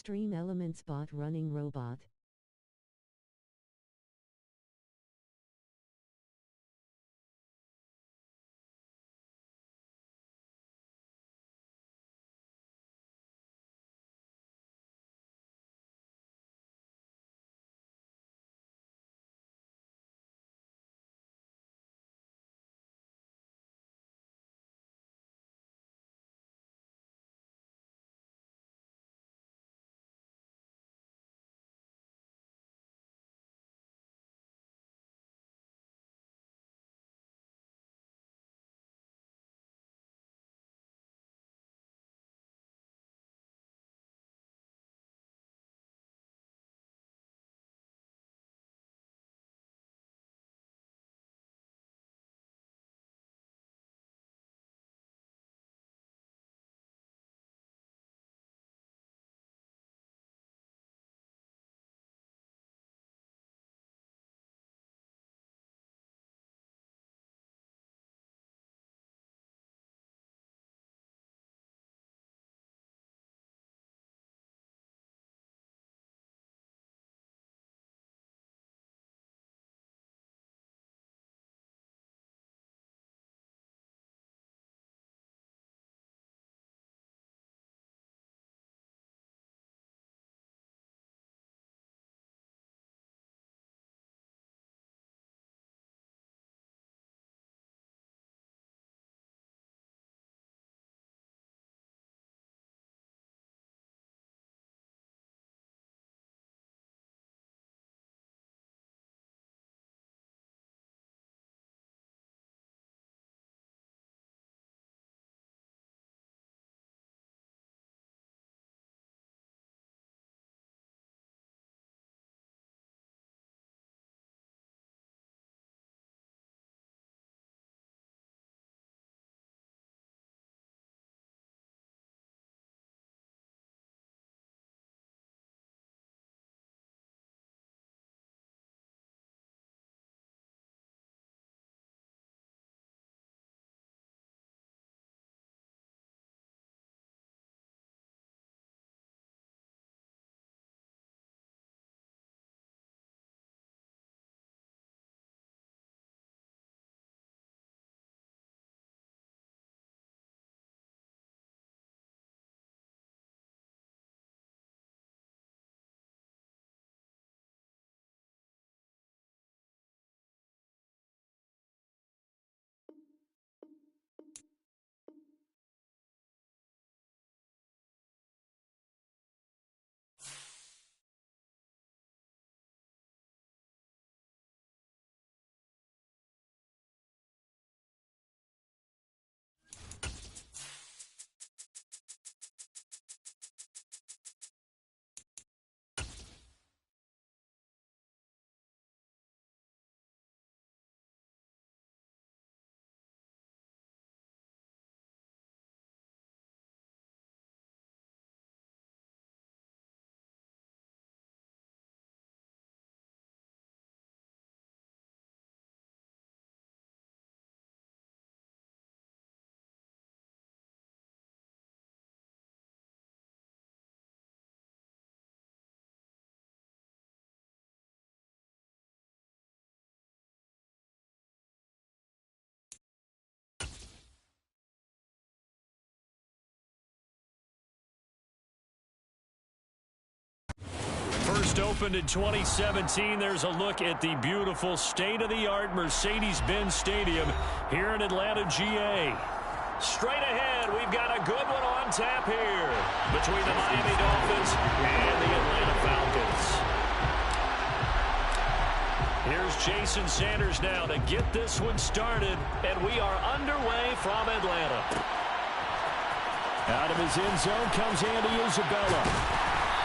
Extreme Elements Bot Running Robot. First opened in 2017. There's a look at the beautiful state-of-the-art Mercedes-Benz Stadium here in Atlanta, GA. Straight ahead, we've got a good one on tap here between the Miami Dolphins and the Atlanta Falcons. Here's Jason Sanders now to get this one started, and we are underway from Atlanta. Out of his end zone comes Andy Isabella.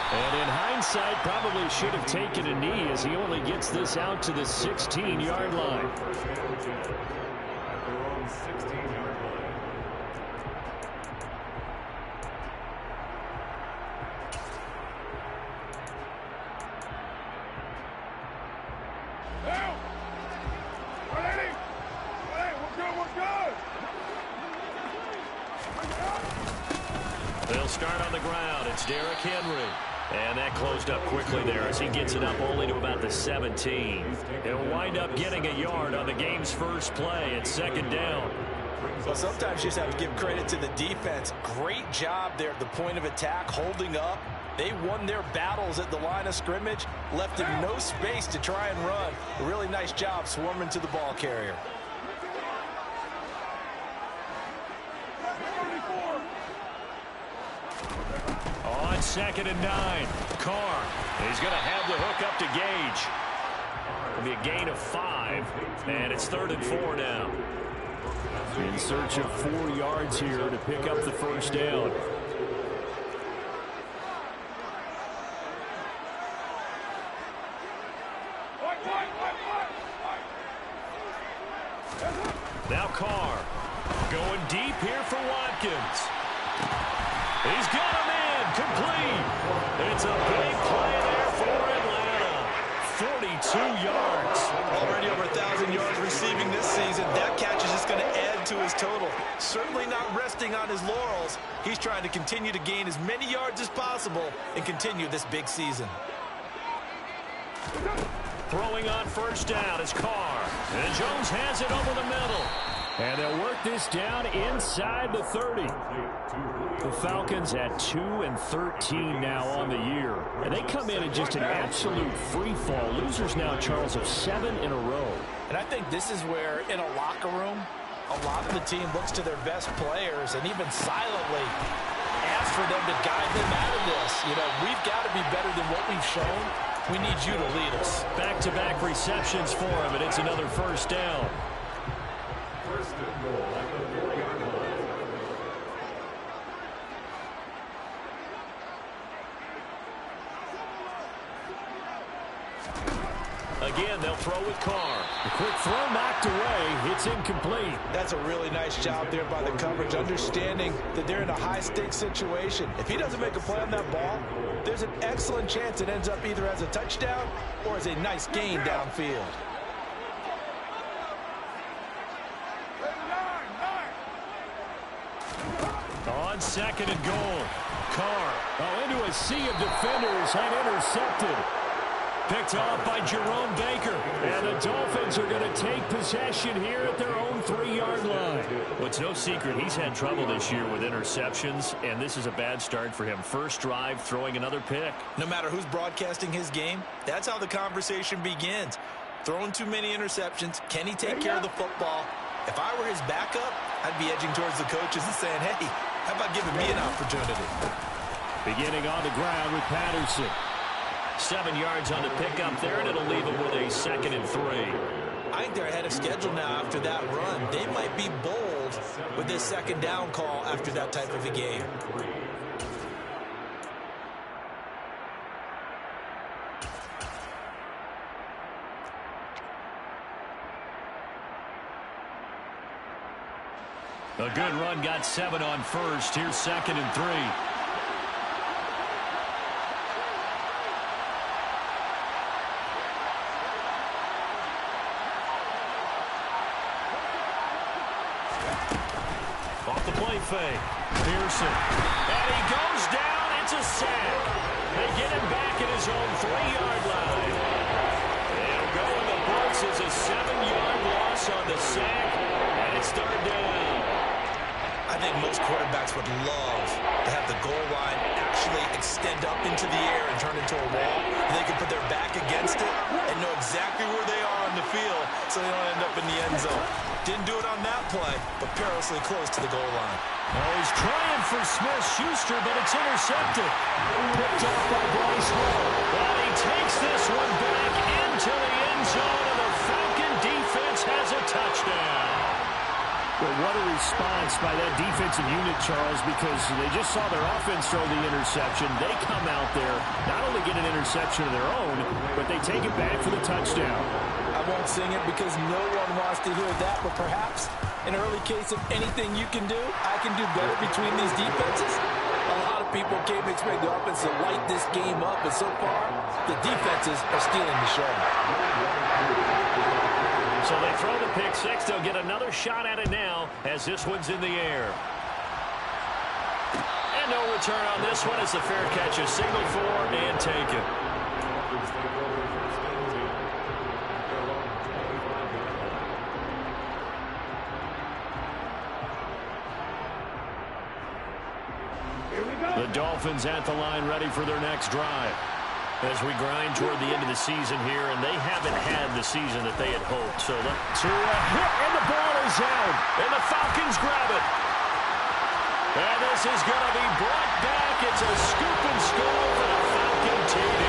And in hindsight, probably should have taken a knee as he only gets this out to the 16-yard line. They'll start on the ground. It's Derrick Henry. And that closed up quickly there as he gets it up only to about the 17. He'll wind up getting a yard on the game's first play at second down. Well, sometimes you just have to give credit to the defense. Great job there at the point of attack, holding up. They won their battles at the line of scrimmage, left him no space to try and run. A really nice job swarming to the ball carrier. On 2nd and 9, Carr. He's going to have the hook up to Gage. It'll be a gain of 5, and it's 3rd and 4 now. In search of 4 yards here to pick up the first down. Now Carr going deep here for Watkins. He's got him in, complete. It's a big play there for Atlanta. 42 yards. Already over 1,000 yards receiving this season. That catch is just going to add to his total. Certainly not resting on his laurels. He's trying to continue to gain as many yards as possible and continue this big season. Throwing on first down is Carr. And Jones has it over the middle. And they'll work this down inside the 30. The Falcons at 2-13 now on the year. And they come in just an absolute free fall. Losers now, Charles, of 7 in a row. And I think this is where, in a locker room, a lot of the team looks to their best players and even silently asks for them to guide them out of this. You know, we've got to be better than what we've shown. We need you to lead us. Back-to-back receptions for him, and it's another first down. Again, they'll throw with Carr. A quick throw knocked away. It's incomplete. That's a really nice job there by the coverage, understanding that they're in a high-stakes situation. If he doesn't make a play on that ball, there's an excellent chance it ends up either as a touchdown or as a nice gain downfield. On 2nd and goal, Carr into a sea of defenders and intercepted. Picked off by Jerome Baker. And the Dolphins are going to take possession here at their own 3-yard line. Well, it's no secret he's had trouble this year with interceptions, and this is a bad start for him. First drive, throwing another pick. No matter who's broadcasting his game, that's how the conversation begins. Throwing too many interceptions. Can he take care of the football? If I were his backup, I'd be edging towards the coaches and saying, hey, how about giving me an opportunity? Beginning on the ground with Patterson. 7 yards on the pickup there, and it'll leave him with a 2nd and 3. I think they're ahead of schedule now after that run. They might be bold with this 2nd down call after that type of a game. A good run, got 7 on first. Here's 2nd and 3. Off the play fake. Pearson. And he goes down. It's a sack. They get him back at his own 3-yard line. They'll go in the books as a 7-yard loss on the sack. And it's 3rd down. I think most quarterbacks would love to have the goal line actually extend up into the air and turn into a wall. They can put their back against it and know exactly where they are on the field so they don't end up in the end zone. Didn't do it on that play, but perilously close to the goal line. Oh, he's trying for Smith-Schuster, but it's intercepted. Picked off by Bryce Hall. And he takes this one back into the end zone, and the Falcon defense has a touchdown. Well, what a response by that defensive unit, Charles, because they just saw their offense throw the interception. They come out there, not only get an interception of their own, but they take it back for the touchdown. I won't sing it because no one wants to hear that, but perhaps an early case of anything you can do, I can do better between these defenses. A lot of people came to expect the offense to light this game up, and so far, the defenses are stealing the show. So they throw the pick six. They'll get another shot at it now as this one's in the air. And And no return on this one as the fair catch is signaled for and taken. The Dolphins at the line ready for their next drive. As we grind toward the end of the season here, and they haven't had the season that they had hoped. So let's hit, and the ball is out, and the Falcons grab it. And this is going to be brought back. It's a scoop and score for the Falcon TD.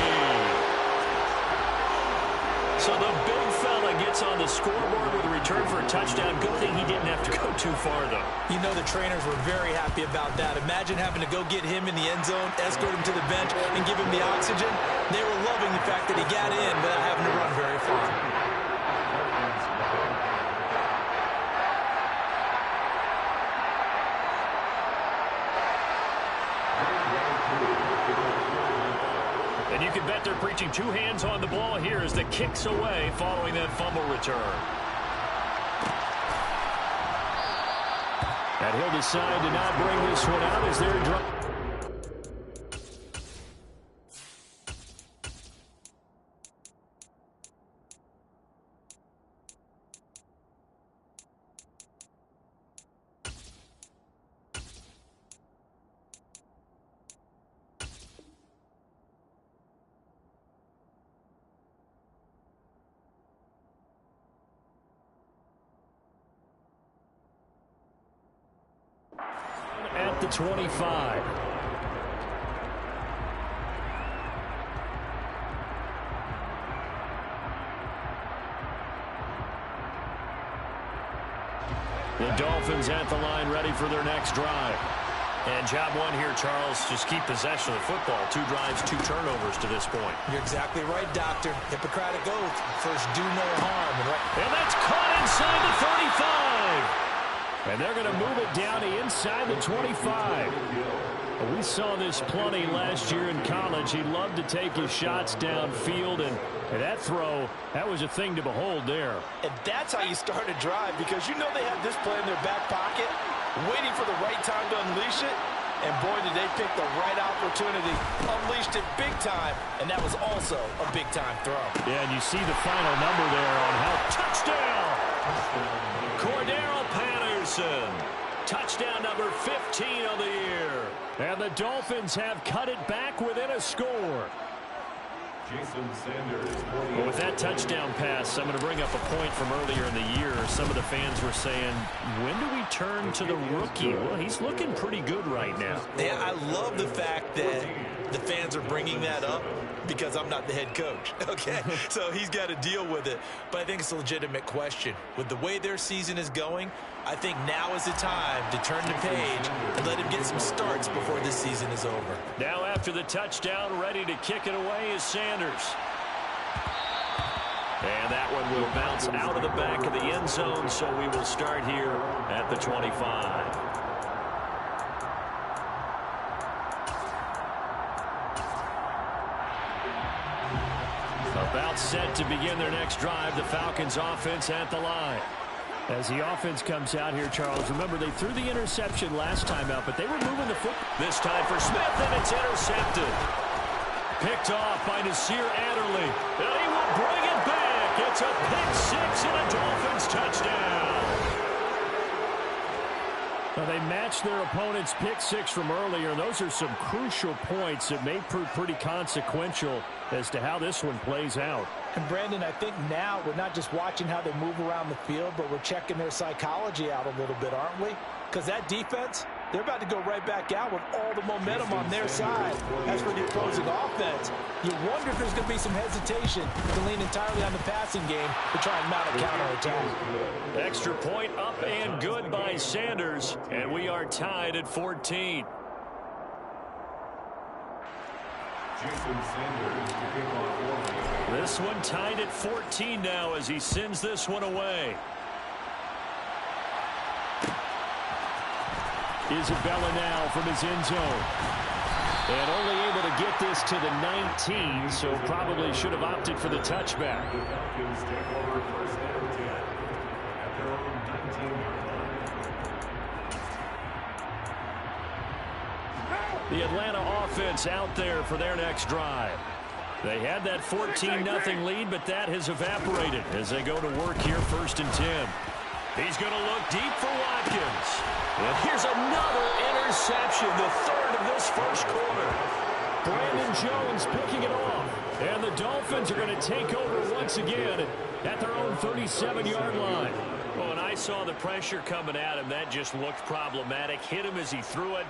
So the big fella gets on the scoreboard with a return for a touchdown. Good thing he didn't have to go too far, though. You know the trainers were very happy about that. Imagine having to go get him in the end zone, escort him to the bench, and give him the oxygen. They were loving the fact that he got in without having to run very far. And you can bet they're preaching two hands on the ball here as the kick's away following that fumble return. And he'll decide to not bring this one out as they're drunk. At the 25. The Dolphins at the line ready for their next drive. And job one here, Charles, just keep possession of the football. 2 drives, 2 turnovers to this point. You're exactly right, Doctor. Hippocratic oath. First, do no harm. And that's caught inside the 35. And they're going to move it down to inside the 25. We saw this plenty last year in college. He loved to take his shots downfield, and that throw, that was a thing to behold there. And that's how you start a drive, because you know they have this play in their back pocket, waiting for the right time to unleash it. And boy, did they pick the right opportunity. Unleashed it big time, and that was also a big-time throw. Yeah, and you see the final number there on how touchdown. Cordero Patterson. Touchdown number 15 of the year. And the Dolphins have cut it back within a score. Well, with that touchdown pass, I'm going to bring up a point from earlier in the year. Some of the fans were saying, when do we turn to the rookie? Well, he's looking pretty good right now. Yeah, I love the fact that the fans are bringing that up because I'm not the head coach, okay? So he's got to deal with it. But I think it's a legitimate question. With the way their season is going, I think now is the time to turn the page and let him get some starts before this season is over. Now after the touchdown, ready to kick it away is Sanders. And that one will bounce out of the back of the end zone, so we will start here at the 25. About set to begin their next drive, the Falcons offense at the line. As the offense comes out here, Charles, remember they threw the interception last time out, but they were moving the foot. This time for Smith, and it's intercepted. Picked off by Nasir Adderley. And he will bring it back. It's a pick six and a Dolphins touchdown. Now, they matched their opponent's pick six from earlier, and those are some crucial points that may prove pretty consequential as to how this one plays out. And, Brandon, I think now we're not just watching how they move around the field, but we're checking their psychology out a little bit, aren't we? Because that defense, they're about to go right back out with all the momentum on their side. As for the opposing offense, you wonder if there's going to be some hesitation to lean entirely on the passing game to try and mount a counterattack. Extra point up and good by Sanders, and we are tied at 14. This one tied at 14 now as he sends this one away. Isabella now from his end zone. And only able to get this to the 19, so probably should have opted for the touchback. The Atlanta offense out there for their next drive. They had that 14-0 lead, but that has evaporated as they go to work here 1st and 10. He's going to look deep for Watkins. And here's another interception, the 3rd of this 1st quarter. Brandon Jones picking it off. And the Dolphins are going to take over once again at their own 37-yard line. Oh, and I saw the pressure coming at him. That just looked problematic. Hit him as he threw it,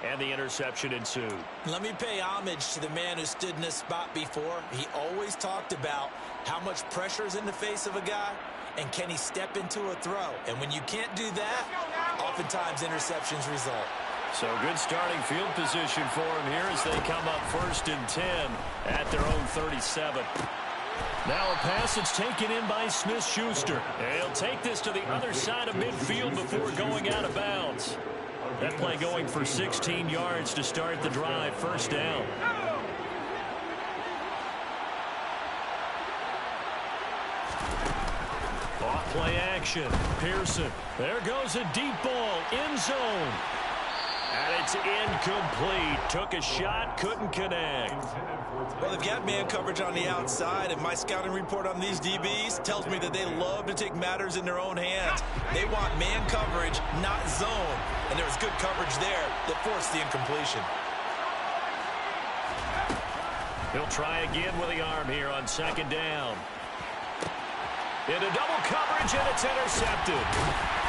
and the interception ensued. Let me pay homage to the man who stood in this spot before. He always talked about how much pressure is in the face of a guy, and can he step into a throw. And when you can't do that, oftentimes interceptions result. So good starting field position for him here as they come up 1st and 10 at their own 37. Now a pass that's taken in by Smith-Schuster. He'll take this to the other side of midfield before going out of bounds. That play going for 16 yards to start the drive, 1st down. Off play action. Pearson. There goes a deep ball. End zone. And it's incomplete. Took a shot, couldn't connect. Well, they've got man coverage on the outside, and my scouting report on these DBs tells me that they love to take matters in their own hands. They want man coverage, not zone. And there was good coverage there that forced the incompletion. He'll try again with the arm here on 2nd down. Into double coverage, and it's intercepted.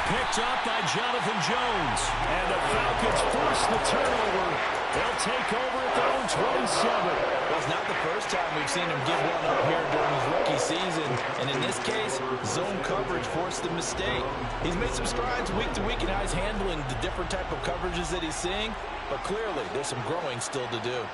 Picked up by Jonathan Jones. And the Falcons force the turnover. They'll take over at their own 27. Well, it's not the first time we've seen him give one up here during his rookie season. And in this case, zone coverage forced the mistake. He's made some strides week to week in how he's handling the different type of coverages that he's seeing. But clearly, there's some growing still to do.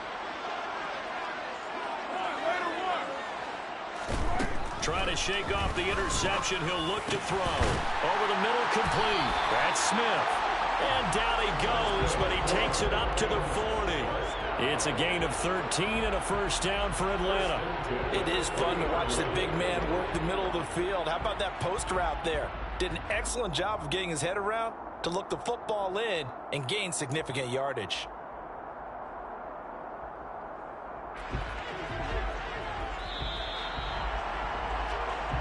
Trying to shake off the interception. He'll look to throw. Over the middle, complete. That's Smith. And down he goes, but he takes it up to the 40. It's a gain of 13 and a 1st down for Atlanta. It is fun to watch the big man work the middle of the field. How about that post route there? Did an excellent job of getting his head around to look the football in and gain significant yardage.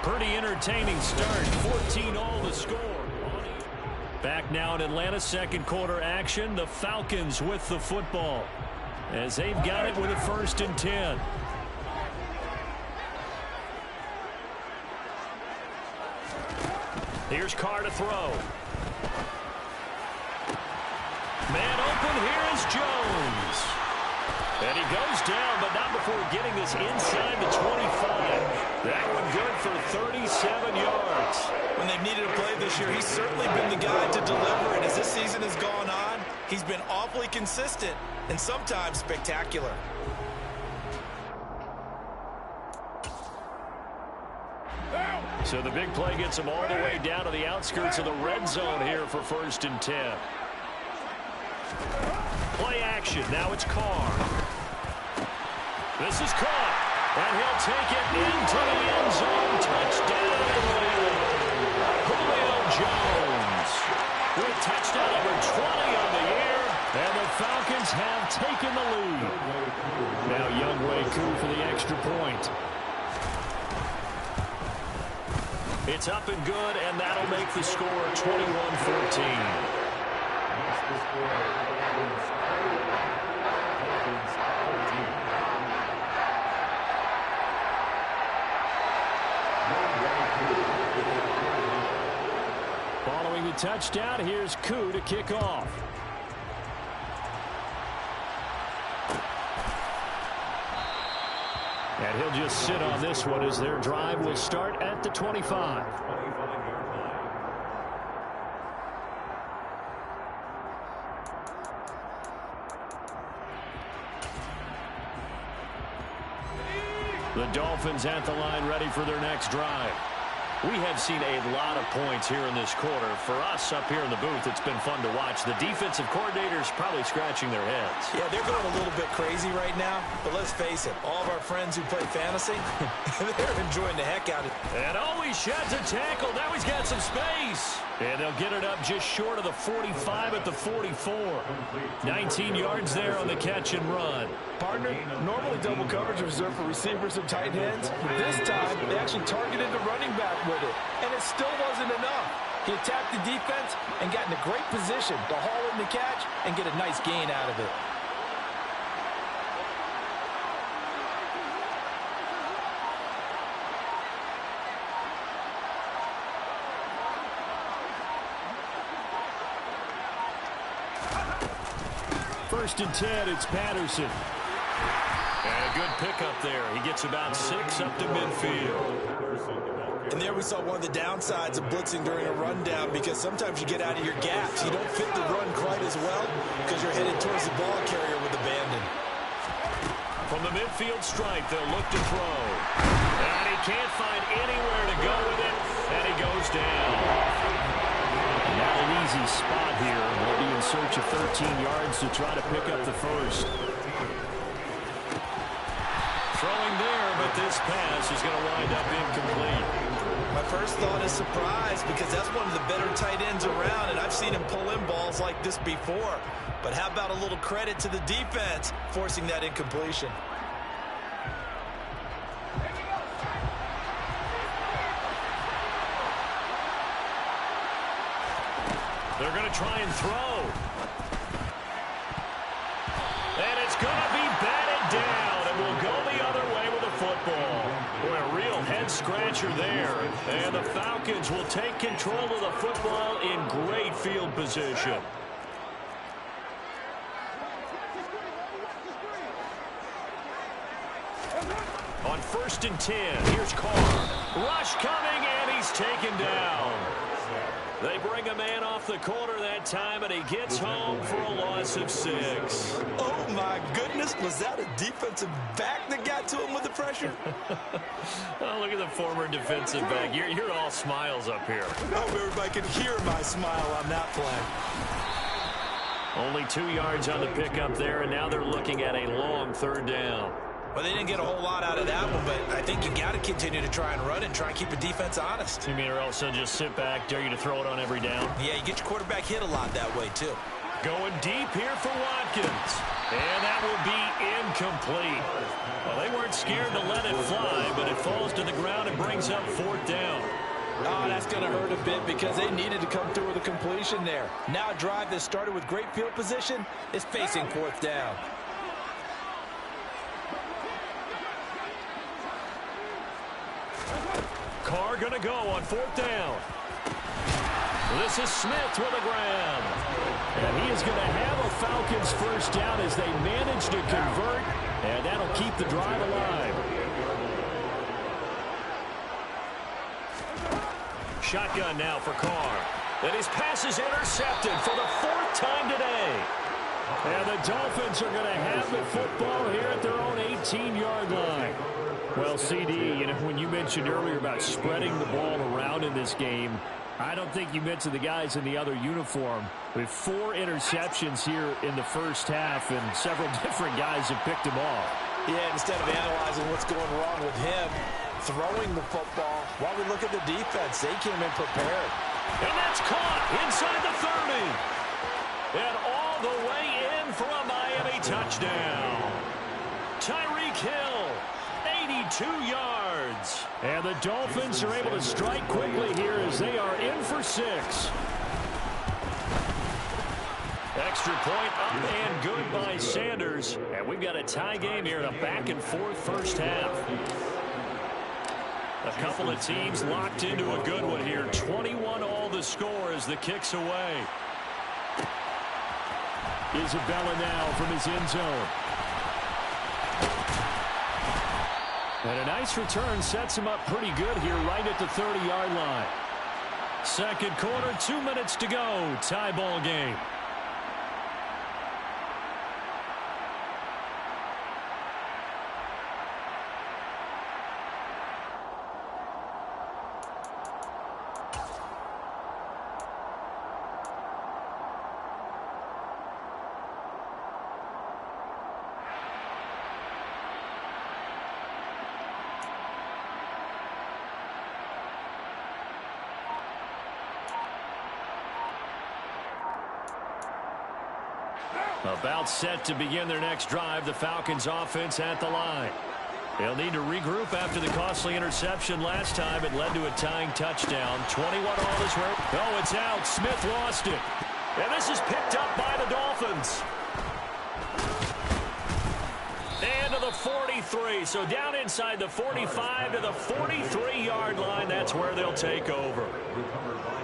Pretty entertaining start. 14-all the score. Back now in Atlanta, 2nd quarter action. The Falcons with the football as they've got it with a 1st and 10. Here's Carr to throw. Man open, here is Jones. And he goes down, but not before getting this inside the 25. That one good for 37 yards. When they've needed a play this year, he's certainly been the guy to deliver it. As this season has gone on, he's been awfully consistent and sometimes spectacular. So the big play gets him all the way down to the outskirts of the red zone here for 1st and 10. Play action. Now it's Carr. This is caught. And he'll take it into the end zone. Touchdown, Julio Jones. With touchdown number 20 on the year. And the Falcons have taken the lead. Now Younghoe Koo for the extra point. It's up and good, and that'll make the score 21-14. Following the touchdown, here's Koo to kick off. And he'll just sit on this one as their drive will start at the 25. The Dolphins at the line ready for their next drive. We have seen a lot of points here in this quarter. For us up here in the booth, it's been fun to watch. The defensive coordinators probably scratching their heads. Yeah, they're going a little bit crazy right now. But let's face it, all of our friends who play fantasy, they're enjoying the heck out of it. And he sheds a tackle. Now he's got some space. And they'll get it up just short of the 45 at the 44. 19 yards there on the catch and run. Partner, normally double coverage is reserved for receivers and tight ends. This time, they actually targeted the running back with it, and it still wasn't enough. He attacked the defense and got in a great position to haul in the catch and get a nice gain out of it. First and 10, it's Patterson. And a good pickup there. He gets about 6 up to midfield. And there we saw one of the downsides of blitzing during a rundown, because sometimes you get out of your gaps. You don't fit the run quite as well because you're headed towards the ball carrier with abandon. From the midfield stripe, they'll look to throw. And he can't find anywhere to go with it, and he goes down. Not an easy spot here. They'll be in search of 13 yards to try to pick up the first. Throwing there, but this pass is going to wind up incomplete. My first thought is surprise, because that's one of the better tight ends around, and I've seen him pull in balls like this before. But how about a little credit to the defense forcing that incompletion? They're going to try and throw. And it's going to be batted down, and will go the other way with the football. Boy, a real head-scratcher there. And the Falcons will take control of the football in great field position. On 1st and 10, here's Carr. Rush coming, and he's taken down. They bring a man off the corner that time, and he gets home for a loss of 6. Oh, my goodness. Was that a defensive back that got to him with the pressure? Oh, look at the former defensive back. You're all smiles up here. I hope everybody can hear my smile on that play. Only 2 yards on the pickup there, and now they're looking at a long 3rd down. Well, they didn't get a whole lot out of that one, but I think you got to continue to try and run and try and keep the defense honest. You mean, or else they'll just sit back, dare you to throw it on every down? Yeah, you get your quarterback hit a lot that way, too. Going deep here for Watkins. And that will be incomplete. Well, they weren't scared to let it fly, but it falls to the ground and brings up 4th down. Oh, that's going to hurt a bit because they needed to come through with a completion there. Now a drive that started with great field position is facing 4th down. Carr going to go on 4th down. This is Smith with a grab. And he is going to have a Falcons 1st down as they manage to convert, and that'll keep the drive alive. Shotgun now for Carr. And his pass is intercepted for the 4th time today. And the Dolphins are going to have the football here at their own 18-yard line. Well, CD, you know, when you mentioned earlier about spreading the ball around in this game, I don't think you mentioned the guys in the other uniform. With 4 interceptions here in the first half, and several different guys have picked him off. Yeah, instead of analyzing what's going wrong with him, throwing the football, while we look at the defense, they came in prepared. And that's caught inside the 30. And all the way in for a Miami touchdown. Tyreek Hill, 82 yards. And the Dolphins are able to strike quickly here as they are in for 6. Extra point up and good by Sanders. And we've got a tie game here in a back-and-forth first half. A couple of teams locked into a good one here. 21-all the score as the kick's away. Isabella now from his end zone. And a nice return sets him up pretty good here right at the 30-yard line. Second quarter, 2 minutes to go. Tie ball game. About set to begin their next drive, the Falcons offense at the line. They'll need to regroup after the costly interception last time. It led to a tying touchdown. 21 all is where. Oh, it's out. Smith lost it. And this is picked up by the Dolphins. And to the 43. So down inside the 45 to the 43-yard line. That's where they'll take over.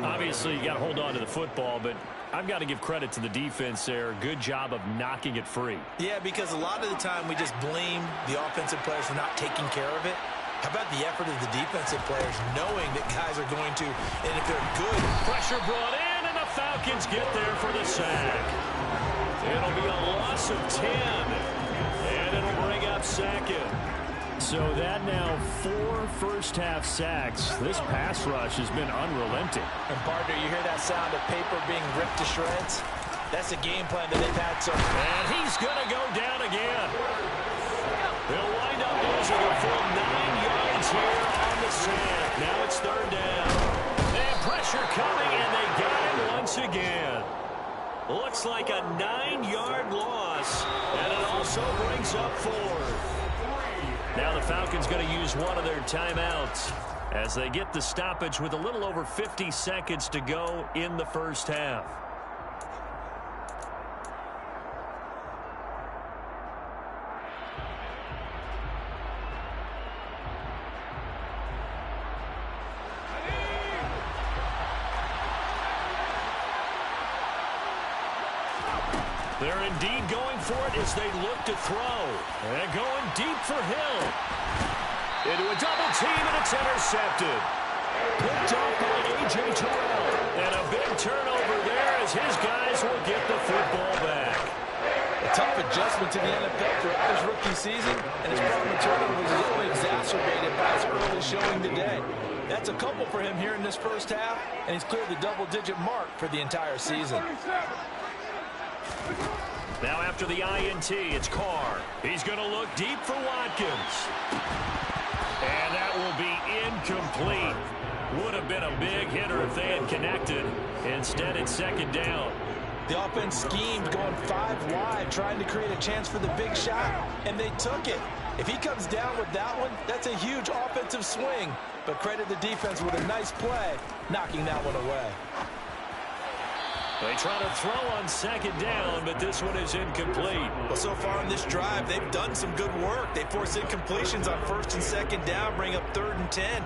Obviously, you got to hold on to the football, but I've got to give credit to the defense there. Good job of knocking it free. Yeah, because a lot of the time we just blame the offensive players for not taking care of it. How about the effort of the defensive players knowing that guys are going to, and if they're good. Pressure brought in, and the Falcons get there for the sack. It'll be a loss of 10, and it'll bring up second. So that now 4 first-half sacks. This pass rush has been unrelenting. And, partner, you hear that sound of paper being ripped to shreds? That's a game plan that they've had so far. And he's going to go down again. They'll wind up losing a full 9 yards here on the sack. Now it's third down. And pressure coming, and they got him once again. Looks like a 9-yard loss, and it also brings up 4. Now the Falcons going to use one of their timeouts as they get the stoppage with a little over 50 seconds to go in the first half. They're indeed going for it as they look to throw. And going deep for Hill. Into a double team, and it's intercepted. Picked up by A.J. Terrell. And a big turnover there as his guys will get the football back. A tough adjustment to the NFL throughout his rookie season, and his problem with turnovers is only exacerbated by his early showing today. That's a couple for him here in this first half, and he's cleared the double-digit mark for the entire season. Now after the INT, it's Carr. He's going to look deep for Watkins. And that will be incomplete. Would have been a big hitter if they had connected. Instead, it's second down. The offense schemed going 5 wide, trying to create a chance for the big shot, and they took it. If he comes down with that one, that's a huge offensive swing. But credit the defense with a nice play, knocking that one away. They try to throw on second down, but this one is incomplete. Well, so far on this drive, they've done some good work. They force incompletions on first and second down, bring up 3rd and 10.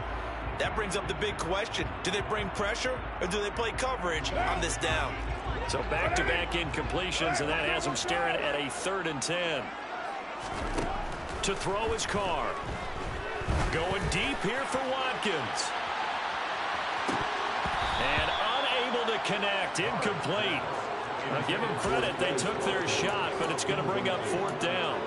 That brings up the big question. Do they bring pressure, or do they play coverage on this down? So back-to-back incompletions, and that has them staring at a 3rd and 10. To throw is Carr. Going deep here for Watkins. And unable to connect. Incomplete. Now give them credit. They took their shot, but it's going to bring up 4th down.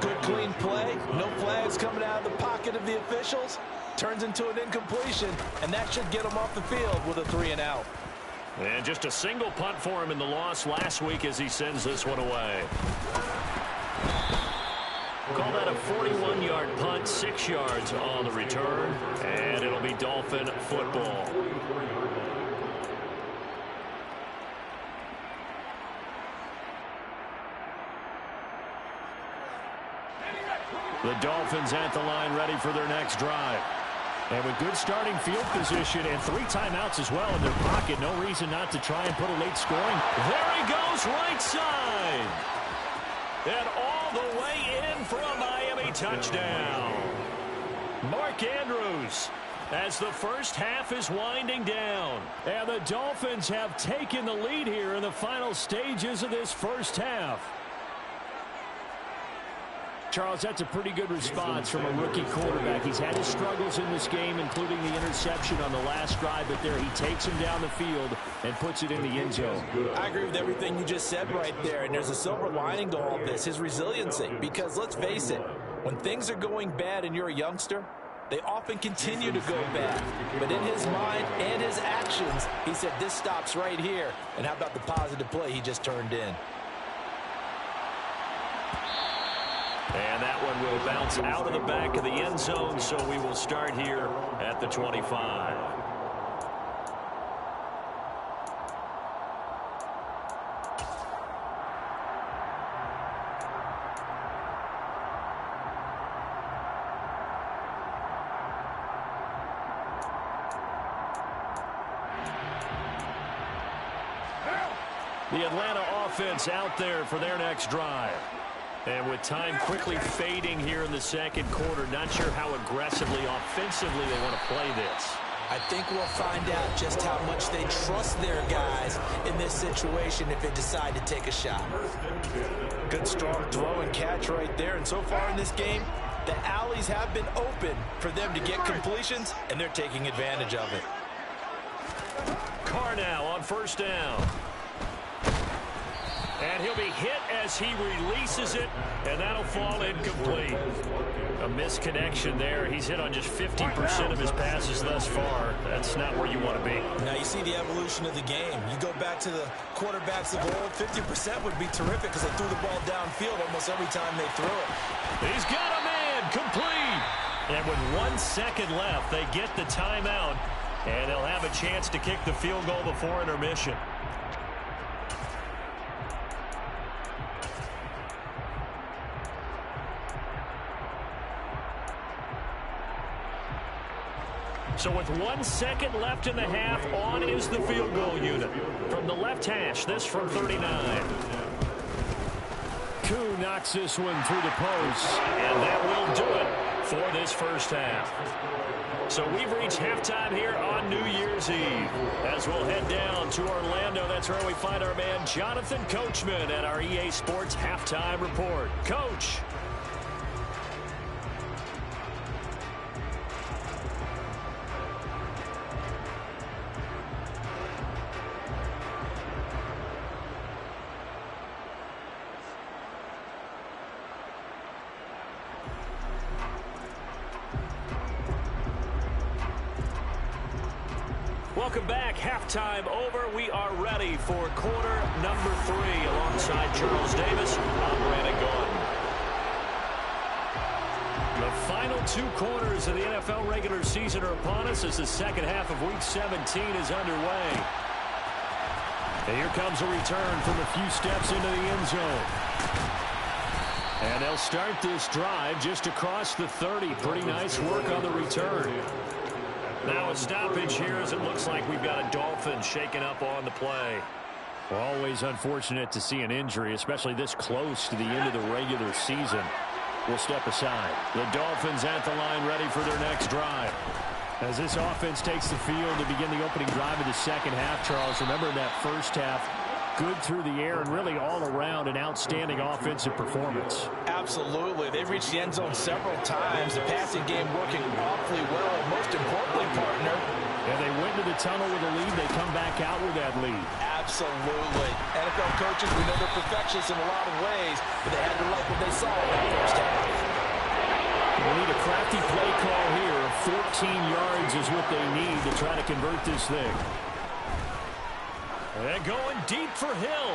Good, clean play. No flags coming out of the pocket of the officials. Turns into an incompletion, and that should get them off the field with a 3-and-out. And just a single punt for him in the loss last week as he sends this one away. Call that a 41-yard punt, 6 yards on the return, and it'll be Dolphin football. The Dolphins at the line, ready for their next drive. And with good starting field position and 3 timeouts as well in their pocket, no reason not to try and put a late scoring. There he goes, right side. And all the way in for a Miami touchdown. Mark Andrews as the first half is winding down. And the Dolphins have taken the lead here in the final stages of this first half. Charles, that's a pretty good response from a rookie quarterback. He's had his struggles in this game, including the interception on the last drive, but there he takes him down the field and puts it in the end zone. I agree with everything you just said right there, and there's a silver lining to all this, his resiliency. Because let's face it, when things are going bad and you're a youngster, they often continue to go bad. But in his mind and his actions, he said, this stops right here. And how about the positive play he just turned in? And that one will bounce out of the back of the end zone, so we will start here at the 25. The Atlanta offense out there for their next drive. And with time quickly fading here in the second quarter, not sure how aggressively, offensively they want to play this. I think we'll find out just how much they trust their guys in this situation if they decide to take a shot. Good strong throw and catch right there. And so far in this game, the alleys have been open for them to get completions, and they're taking advantage of it. Carr now on first down. And he'll be hit as he releases it, and that'll fall incomplete. A misconnection there. He's hit on just 50% of his passes thus far. That's not where you want to be. Now you see the evolution of the game. You go back to the quarterbacks of old, 50% would be terrific because they threw the ball downfield almost every time they threw it. He's got a man, complete. And with 1 second left, they get the timeout, and they'll have a chance to kick the field goal before intermission. So with 1 second left in the half, on is the field goal unit. From the left hash, this from 39. Koo knocks this one through the post, and that will do it for this first half. So we've reached halftime here on New Year's Eve. As we'll head down to Orlando, that's where we find our man Jonathan Coachman at our EA Sports Halftime Report. Coach. Welcome back. Halftime over. We are ready for quarter number 3 alongside Charles Davis. I'm Brandon Gaudin. The final 2 quarters of the NFL regular season are upon us as the second half of Week 17 is underway. And here comes a return from a few steps into the end zone. And they'll start this drive just across the 30. Pretty nice work on the return. Now a stoppage here as it looks like we've got a Dolphins shaken up on the play. Well, always unfortunate to see an injury, especially this close to the end of the regular season. We'll step aside. The Dolphins at the line ready for their next drive. As this offense takes the field to begin the opening drive of the second half, Charles, remember that first half, good through the air and really all around an outstanding offensive performance. Absolutely. They've reached the end zone several times. The passing game working awfully well. Most importantly, partner. And they went to the tunnel with a lead. They come back out with that lead. Absolutely. NFL coaches, we know they're perfectionists in a lot of ways, but they had to like what they saw in that first half. They need a crafty play call here. 14 yards is what they need to try to convert this thing. And going deep for Hill.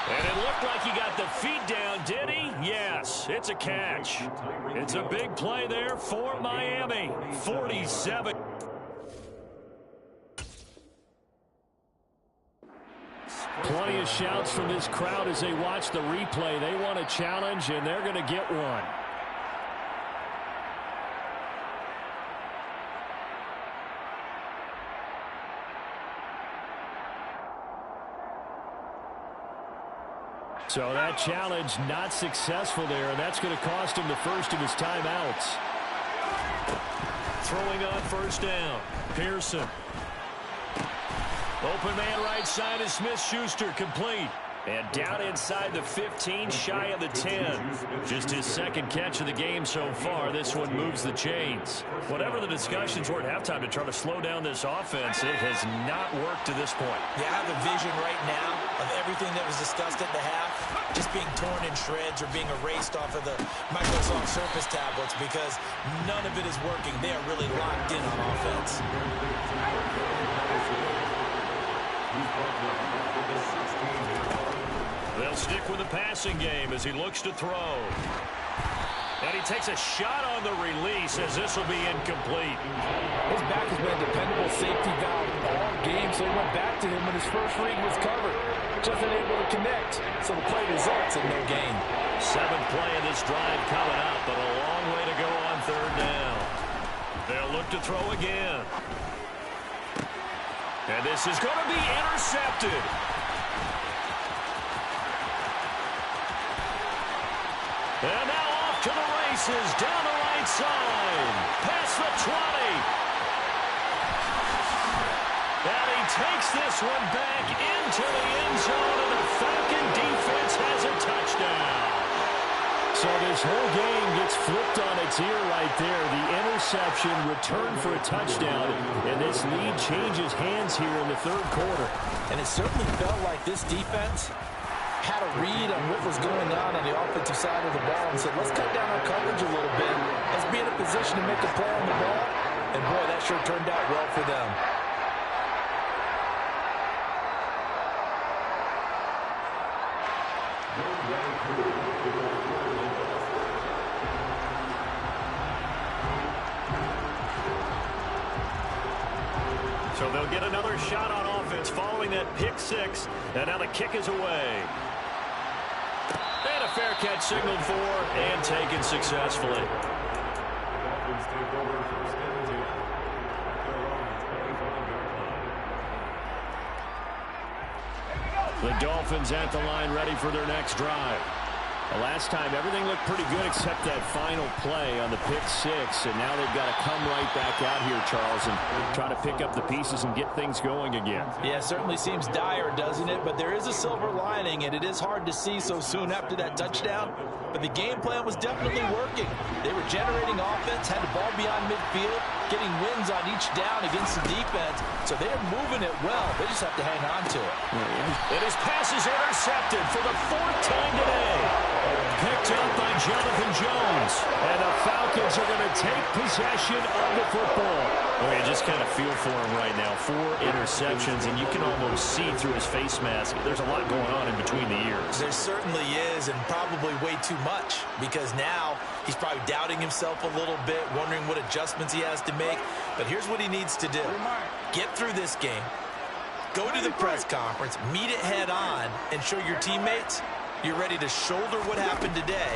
And it looked like he got the feet down, did he? Yes, it's a catch. It's a big play there for Miami. 47. Plenty of shouts from this crowd as they watch the replay. They want a challenge, and they're going to get one. So that challenge not successful there, and that's going to cost him the first of his timeouts. Throwing on first down. Pearson. Open man right side is Smith-Schuster, complete. And down inside the 15, shy of the 10. Just his second catch of the game so far. This one moves the chains. Whatever the discussions were at halftime to try to slow down this offense, it has not worked to this point. Yeah, I have a vision right now of everything that was discussed at the half just being torn in shreds or being erased off of the Microsoft Surface tablets because none of it is working. They are really locked in on offense. They'll stick with the passing game as he looks to throw. And he takes a shot on the release as this will be incomplete. His back has been a dependable safety valve all game, so he went back to him when his first read was covered. Just unable to connect, so the play results in no gain. 7th play of this drive coming up, but a long way to go on third down. They'll look to throw again. And this is going to be intercepted. And now off to the races, down the right side, past the 20. And he takes this one back into the end zone, and the Falcon defense has a touchdown. So this whole game gets flipped on its ear right there. The interception returned for a touchdown, and this lead changes hands here in the third quarter. And it certainly felt like this defense had a read on what was going on the offensive side of the ball and said, let's cut down our coverage a little bit. Let's be in a position to make a play on the ball. And, boy, that sure turned out well for them. So they'll get another shot on offense following that pick six. And now the kick is away. And a fair catch signaled for and taken successfully. The Dolphins at the line ready for their next drive. The last time, everything looked pretty good except that final play on the pick six. And now they've got to come right back out here, Charles, and try to pick up the pieces and get things going again. Yeah, it certainly seems dire, doesn't it? But there is a silver lining, and it is hard to see so soon after that touchdown. But the game plan was definitely working. They were generating offense, had the ball beyond midfield, getting wins on each down against the defense. So they're moving it well. They just have to hang on to it. And his pass is intercepted for the fourth time today. Picked up by Jonathan Jones. And the Falcons are going to take possession of the football. Oh, you just kind of feel for him right now. 4 interceptions, and you can almost see through his face mask. There's a lot going on in between the ears. There certainly is, and probably way too much, because now he's probably doubting himself a little bit, wondering what adjustments he has to make. But here's what he needs to do. Get through this game, go to the press conference, meet it head on, and show your teammates you're ready to shoulder what happened today,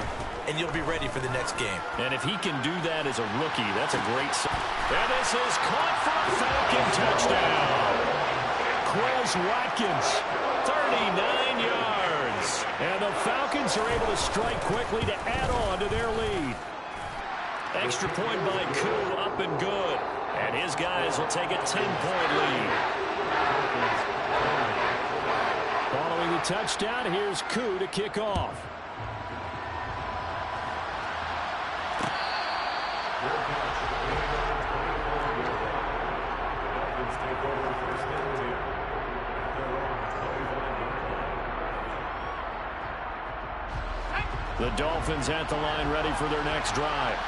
and you'll be ready for the next game. And if he can do that as a rookie, that's a great sign. And this is caught for a Falcon touchdown. Quez Watkins, 39 yards. And the Falcons are able to strike quickly to add on to their lead. Extra point by Koo, up and good. And his guys will take a 10-point lead. Following the touchdown, here's Koo to kick off. The Dolphins at the line ready for their next drive.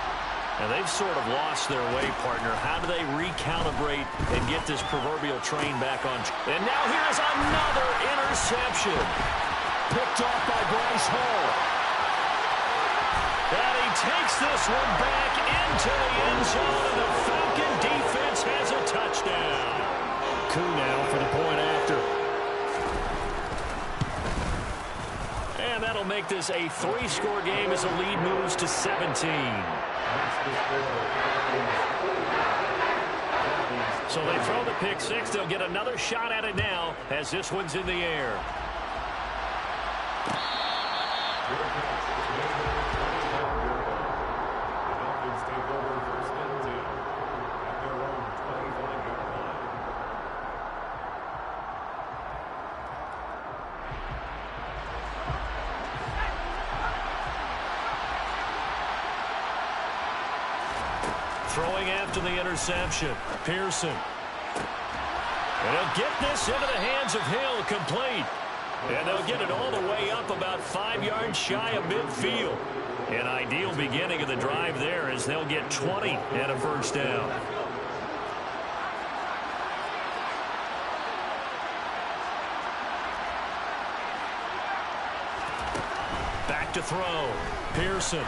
And they've sort of lost their way, partner. How do they recalibrate and get this proverbial train back on? And now here's another interception. Picked off by Bryce Hall. And he takes this one back into the end zone, and the Falcon defense has a touchdown. Koo now for the point after. And that'll make this a 3-score game as the lead moves to 17. So they throw the pick six. They'll get another shot at it now as this one's in the air. Throwing after the interception, Pearson. And he'll get this into the hands of Hill, complete. And they'll get it all the way up about 5 yards shy of midfield. An ideal beginning of the drive there as they'll get 20 and a first down. Back to throw, Pearson.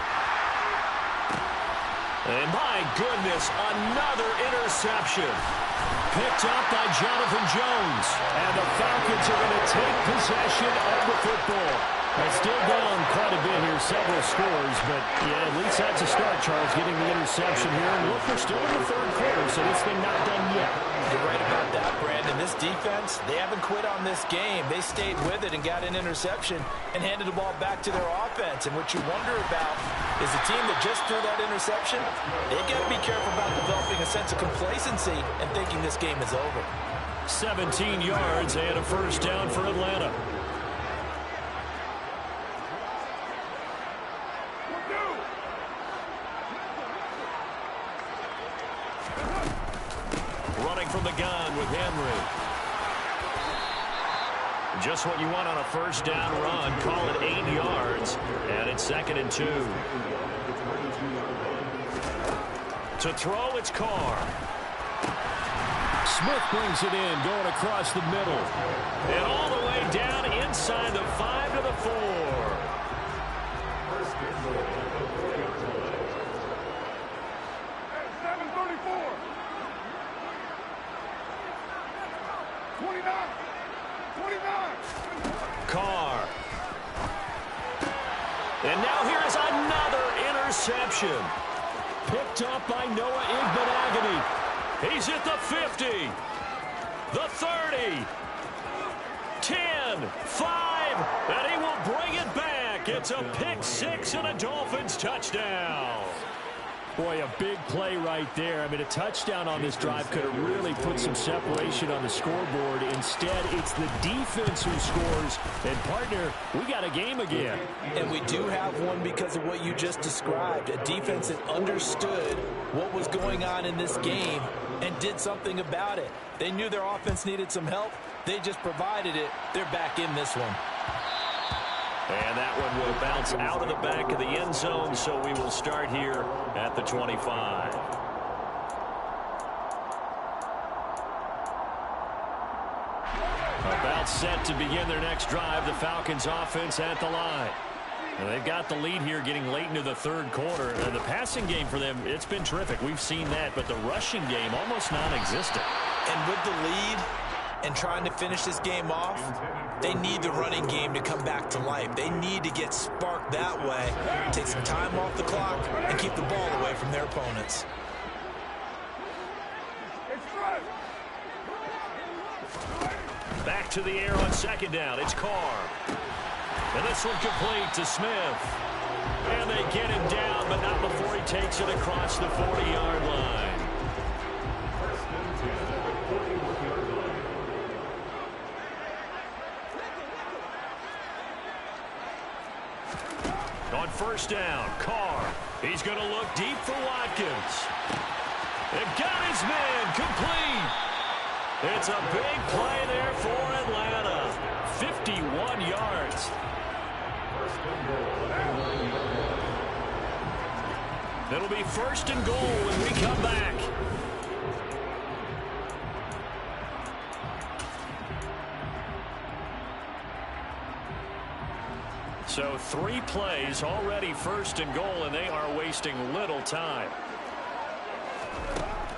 And my goodness, another interception. Picked up by Jonathan Jones. And the Falcons are going to take possession of the football. They're still down quite a bit here, several scores, but yeah, at least that's a start, Charles, getting the interception here. And look, we're still in the third quarter, so this thing not done yet. You're right about that, Brandon. This defense, they haven't quit on this game. They stayed with it and got an interception and handed the ball back to their offense. And what you wonder about is the team that just threw that interception, they got to be careful about developing a sense of complacency and thinking this game is over. 17 yards and a first down for Atlanta. Running from the gun with Henry. Just what you want on a first down run. Call it 8 yards. And it's 2nd and 2. To throw, it's Carr. Smith brings it in, going across the middle. And all the way down inside the 5 to the 4. Carr. And now here is another interception. Picked up by Noah Igbenogany. He's at the 50. The 30. 10. 5. And he will bring it back. It's a pick six and a Dolphins touchdown. Boy, a big play right there. I mean, a touchdown on this drive could have really put some separation on the scoreboard. Instead, it's the defense who scores. And, partner, we got a game again. And we do have one because of what you just described. A defense that understood what was going on in this game and did something about it. They knew their offense needed some help. They just provided it. They're back in this one. And that one will bounce out of the back of the end zone, so we will start here at the 25. About set to begin their next drive, the Falcons offense at the line. And they've got the lead here getting late into the third quarter. And the passing game for them, it's been terrific. We've seen that, but the rushing game almost non-existent. And with the lead and trying to finish this game off, they need the running game to come back to life. They need to get sparked that way, take some time off the clock, and keep the ball away from their opponents. Back to the air on second down. It's Carr. And this one complete to Smith. And they get him down, but not before he takes it across the 40-yard line. On first down, Carr. He's going to look deep for Watkins. And got his man complete. It's a big play there for Atlanta. 51 yards. It'll be first and goal when we come back. So 3 plays already first and goal, and they are wasting little time.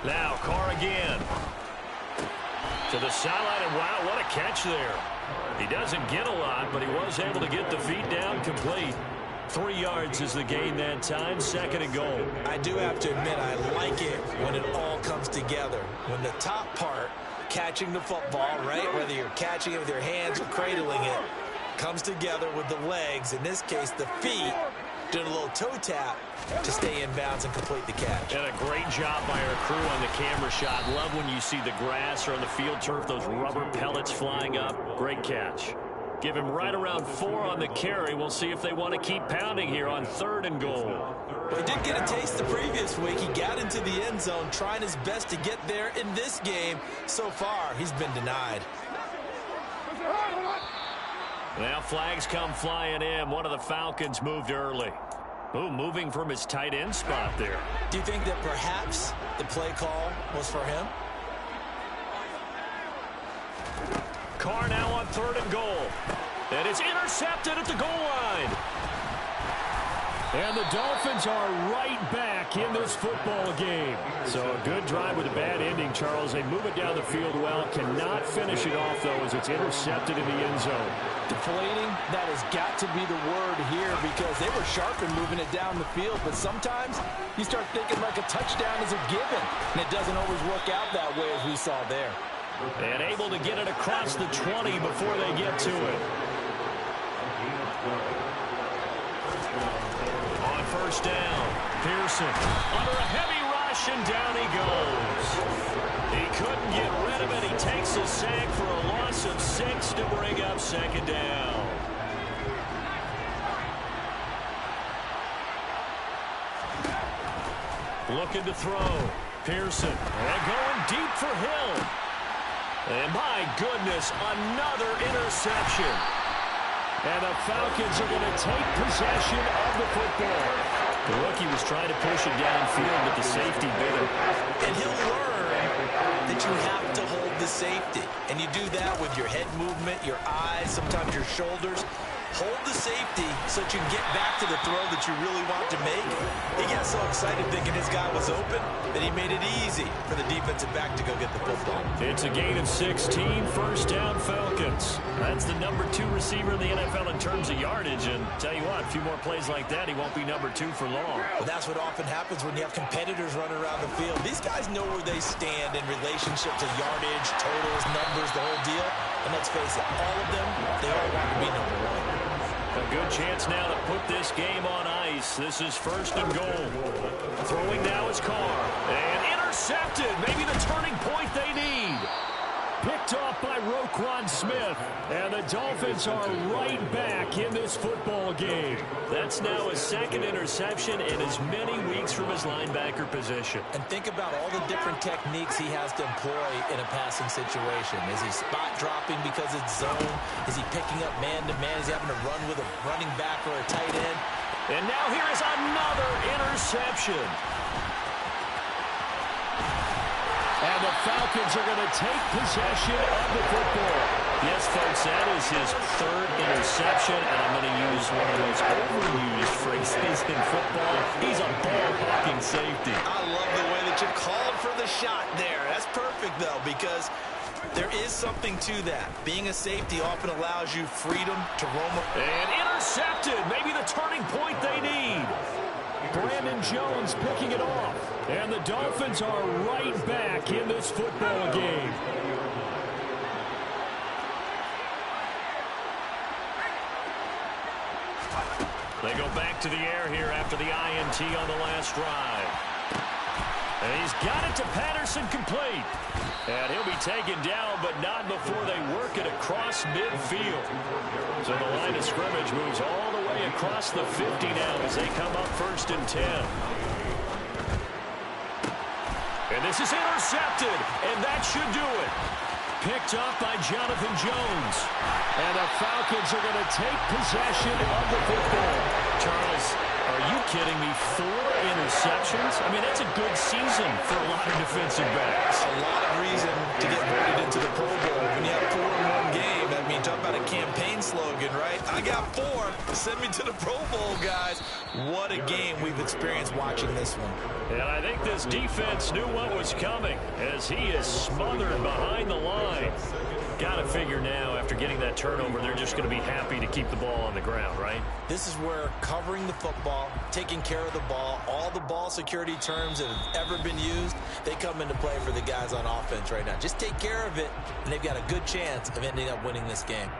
Now Carr again. To the sideline, and wow, what a catch there. He doesn't get a lot, but he was able to get the feet down complete. 3 yards is the gain that time, 2nd and goal. I do have to admit, I like it when it all comes together. When the top part, catching the football, right, whether you're catching it with your hands or cradling it, comes together with the legs, in this case the feet, doing a little toe tap to stay in bounds and complete the catch. And a great job by our crew on the camera shot. Love when you see the grass or on the field turf, those rubber pellets flying up. Great catch. Give him right around 4 on the carry. We'll see if they want to keep pounding here on 3rd and goal. Well, he did get a taste the previous week. He got into the end zone, trying his best to get there in this game. So far, he's been denied. Now flags come flying in. One of the Falcons moved early. Ooh, moving from his tight end spot there. Do you think that perhaps the play call was for him? Carr now on 3rd and goal. And it's intercepted at the goal line. And the Dolphins are right back in this football game. So a good drive with a bad ending, Charles. They move it down the field well. Cannot finish it off, though, as it's intercepted in the end zone. Deflating, that has got to be the word here because they were sharp in moving it down the field. But sometimes you start thinking like a touchdown is a given. And it doesn't always work out that way as we saw there. And able to get it across the 20 before they get to it. On first down, Pearson under a heavy rush, and down he goes. He couldn't get rid of it. He takes a sack for a loss of 6 to bring up second down. Looking to throw. Pearson, and going deep for Hill. And my goodness, another interception. And the Falcons are going to take possession of the football. The rookie was trying to push it downfield, but the safety bit him. And he'll learn that you have to hold the safety. And you do that with your head movement, your eyes, sometimes your shoulders. Hold the safety so that you can get back to the throw that you really want to make. He got so excited thinking his guy was open that he made it easy for the defensive back to go get the football. It's a gain of 16, first down Falcons. That's the number 2 receiver in the NFL in terms of yardage. And tell you what, a few more plays like that, he won't be number 2 for long. Well, that's what often happens when you have competitors running around the field. These guys know where they stand in relationship to yardage, totals, numbers, the whole deal. And let's face it, all of them, they all want to be number 1. A good chance now to put this game on ice. This is first and goal. Throwing now is Carr. And intercepted. Maybe the turning point they need. Picked off by Roquan Smith. And the Dolphins are right back in this football game. That's now his second interception in as many weeks from his linebacker position. And think about all the different techniques he has to employ in a passing situation. Is he spot dropping because it's zone? Is he picking up man-to-man? Is he having to run with a running back or a tight end? And now here is another interception. And the Falcons are going to take possession of the football. Yes, folks, that is his 3rd interception, and I'm going to use one of those overused phrases in football. He's a ball-hawking safety. I love the way that you called for the shot there. That's perfect, though, because there is something to that. Being a safety often allows you freedom to roam. And intercepted. Maybe the turning point they need. Brandon Jones picking it off. And the Dolphins are right back in this football game. They go back to the air here after the INT on the last drive. And he's got it to Patterson, complete. And he'll be taken down, but not before they work it across midfield. So the line of scrimmage moves all the way across the 50 now as they come up first and 10. And this is intercepted, and that should do it. Picked up by Jonathan Jones. And the Falcons are going to take possession of the football. Charles, are you kidding me? 4 interceptions? I mean, that's a good season for a lot of defensive backs. A lot of reason to get voted into the Pro Bowl. When you have 4 in one game, I mean, talk about a campaign slogan, right? I got 4. Send me to the Pro Bowl, guys. What a game we've experienced watching this one. And I think this defense knew what was coming as he is smothered behind the line. Got to figure now, after getting that turnover, they're just going to be happy to keep the ball on the ground, right? This is where covering the football, taking care of the ball, all the ball security terms that have ever been used, they come into play for the guys on offense right now. Just take care of it, and they've got a good chance of ending up winning this game.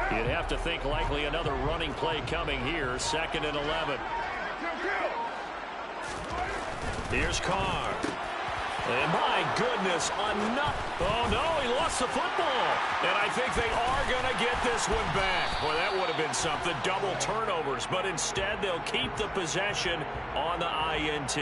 You'd have to think likely another running play coming here. 2nd and 11. Here's Carr. And my goodness, oh no, he lost the football. And I think they are going to get this one back. Boy, that would have been something, double turnovers. But instead, they'll keep the possession on the INT.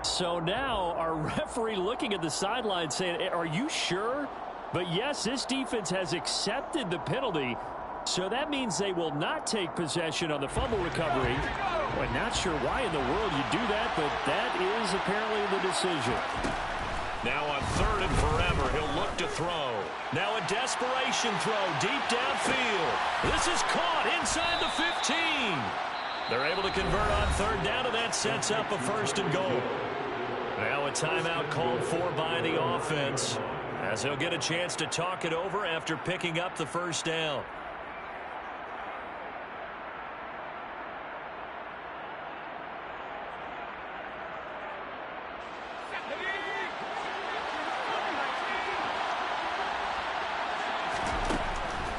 So now our referee looking at the sideline saying, are you sure? But yes, this defense has accepted the penalty. So that means they will not take possession on the fumble recovery. I'm not sure why in the world you do that, but that is apparently the decision. Now on 3rd and forever, he'll look to throw. Now a desperation throw deep downfield. This is caught inside the 15. They're able to convert on 3rd down, and that sets up a 1st and goal. Now a timeout called for by the offense, as he'll get a chance to talk it over after picking up the 1st down.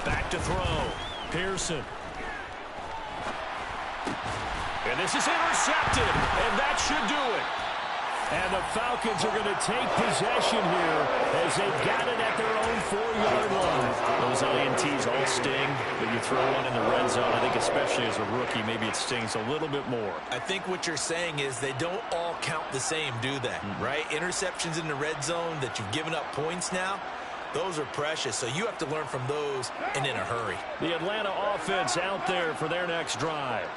Back to throw. Pearson. And this is intercepted, and that should do it. And the Falcons are going to take possession here as they've got it at their own 4-yard line. Those INTs all sting, but you throw one in the red zone, I think especially as a rookie, maybe it stings a little bit more. I think what you're saying is they don't all count the same, do they? Right? Interceptions in the red zone that you've given up points now, those are precious, so you have to learn from those and in a hurry. The Atlanta offense out there for their next drive.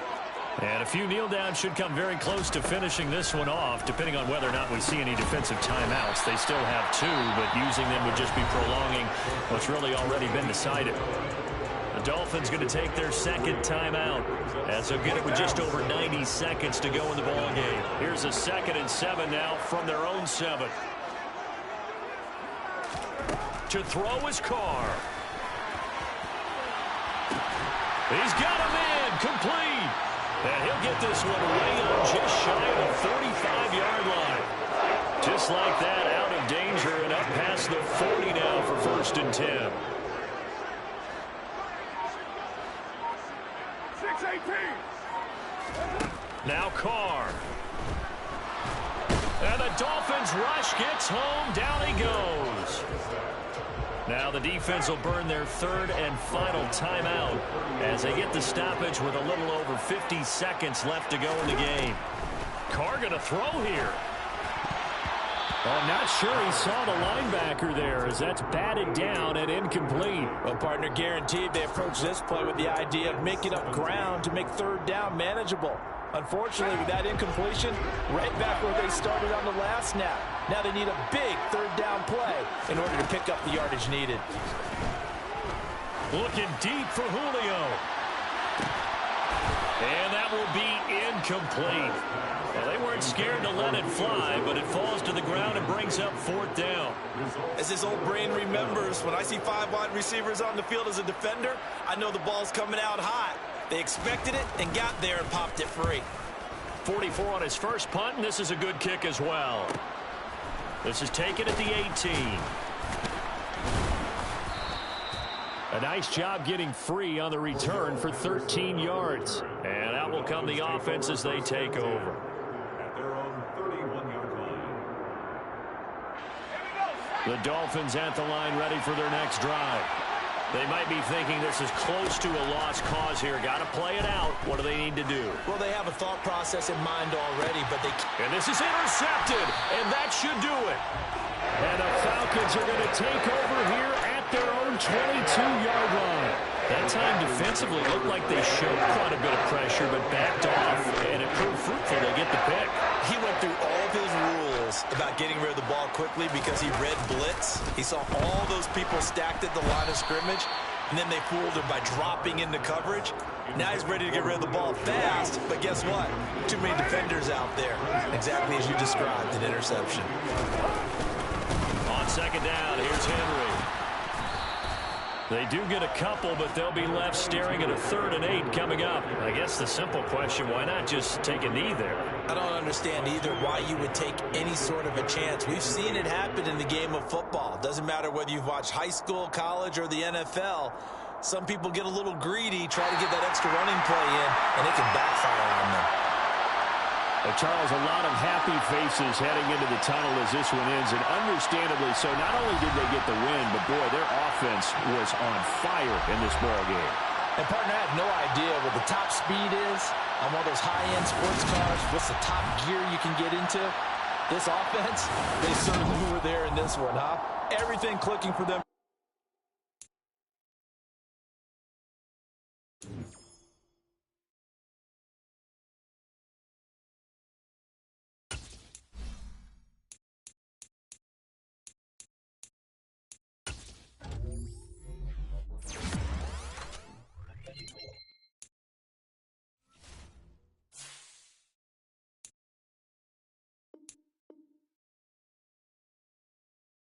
And a few kneel downs should come very close to finishing this one off, depending on whether or not we see any defensive timeouts. They still have 2, but using them would just be prolonging what's really already been decided. The Dolphins going to take their 2nd timeout, as they'll get it with just over 90 seconds to go in the ball game. Here's a 2nd and 7 now from their own 7. To throw is Carr. He's got him in, complete. And he'll get this one way up just shy of the 45-yard line. Just like that, out of danger and up past the 40 now for 1st and 10. 6-18. Now Carr. And the Dolphins rush gets home. Down he goes. Now the defense will burn their 3rd and final timeout as they get the stoppage with a little over 50 seconds left to go in the game. Carr going to throw here. I'm not sure he saw the linebacker there, as that's batted down and incomplete. Well, partner, guaranteed they approach this play with the idea of making up ground to make 3rd down manageable. Unfortunately, with that incompletion, right back where they started on the last snap. Now they need a big 3rd down play in order to pick up the yardage needed. Looking deep for Julio. And that will be incomplete. Well, they weren't scared to let it fly, but it falls to the ground and brings up 4th down. As his old brain remembers, when I see 5 wide receivers on the field as a defender, I know the ball's coming out hot. They expected it and got there and popped it free. 44 on his first punt, and this is a good kick as well. This is taken at the 18. A nice job getting free on the return for 13 yards. And out will come the offense as they take over. At their own 31-yard line. The Dolphins at the line, ready for their next drive. They might be thinking this is close to a lost cause here. Got to play it out. What do they need to do? Well, they have a thought process in mind already, but they can't. And this is intercepted, and that should do it. And the Falcons are going to take over here at their own 22-yard line. That time defensively looked like they showed quite a bit of pressure, but backed off, and it proved fruitful. They get the pick. He went through all of his rules about getting rid of the ball quickly because he read blitz. He saw all those people stacked at the line of scrimmage, and then they fooled him by dropping into coverage. Now he's ready to get rid of the ball fast, but guess what? Too many defenders out there. Exactly as you described, an interception. On 2nd down, here's Henry. They do get a couple, but they'll be left staring at a 3rd and 8 coming up. I guess the simple question, why not just take a knee there? I don't understand either why you would take any sort of a chance. We've seen it happen in the game of football. Doesn't matter whether you've watched high school, college, or the NFL. Some people get a little greedy, try to get that extra running play in, and it can backfire on them. Charles, a lot of happy faces heading into the tunnel as this one ends, and understandably so. Not only did they get the win, but, boy, their offense was on fire in this ball game. And, partner, I have no idea what the top speed is on one of those high-end sports cars. What's the top gear you can get into? This offense, they certainly were there in this one, huh? Everything clicking for them.